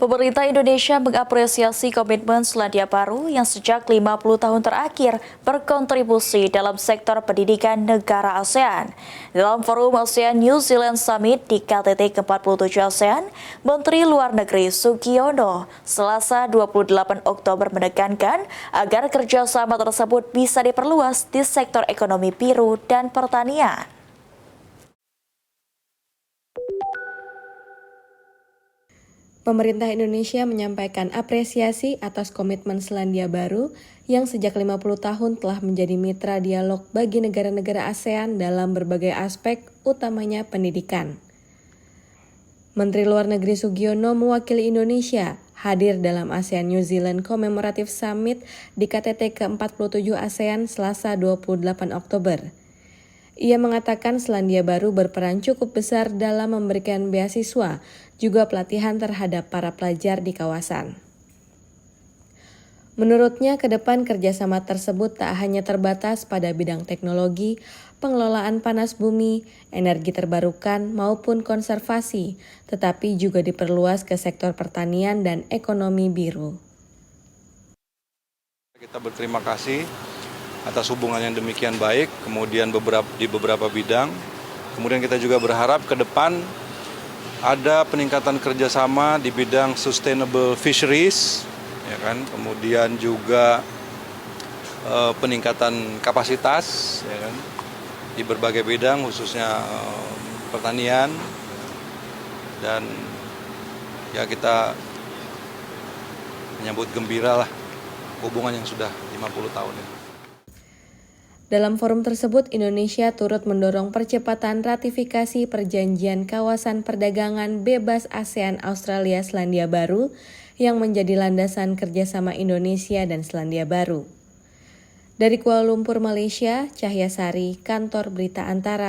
Pemerintah Indonesia mengapresiasi komitmen Selandia Baru yang sejak 50 tahun terakhir berkontribusi dalam sektor pendidikan negara ASEAN. Dalam forum ASEAN New Zealand Summit di KTT ke-47 ASEAN, Menteri Luar Negeri Sugiono Selasa 28 Oktober menekankan agar kerjasama tersebut bisa diperluas di sektor ekonomi biru dan pertanian. Pemerintah Indonesia menyampaikan apresiasi atas komitmen Selandia Baru yang sejak 50 tahun telah menjadi mitra dialog bagi negara-negara ASEAN dalam berbagai aspek, utamanya pendidikan. Menteri Luar Negeri Sugiono mewakili Indonesia hadir dalam ASEAN New Zealand Commemorative Summit di KTT ke-47 ASEAN Selasa 28 Oktober. Ia mengatakan Selandia Baru berperan cukup besar dalam memberikan beasiswa, juga pelatihan terhadap para pelajar di kawasan. Menurutnya, ke depan kerjasama tersebut tak hanya terbatas pada bidang teknologi, pengelolaan panas bumi, energi terbarukan maupun konservasi, tetapi juga diperluas ke sektor pertanian dan ekonomi biru. Kita berterima kasih atas hubungan yang demikian baik, kemudian di beberapa bidang. Kemudian kita juga berharap ke depan ada peningkatan kerjasama di bidang sustainable fisheries, ya kan? Kemudian juga peningkatan kapasitas, ya kan? Di berbagai bidang, khususnya pertanian, dan ya kita menyambut gembira lah hubungan yang sudah 50 tahun ini. Dalam forum tersebut, Indonesia turut mendorong percepatan ratifikasi Perjanjian Kawasan Perdagangan Bebas ASEAN Australia Selandia Baru yang menjadi landasan kerjasama Indonesia dan Selandia Baru. Dari Kuala Lumpur, Malaysia, Cahya Sari, Kantor Berita Antara.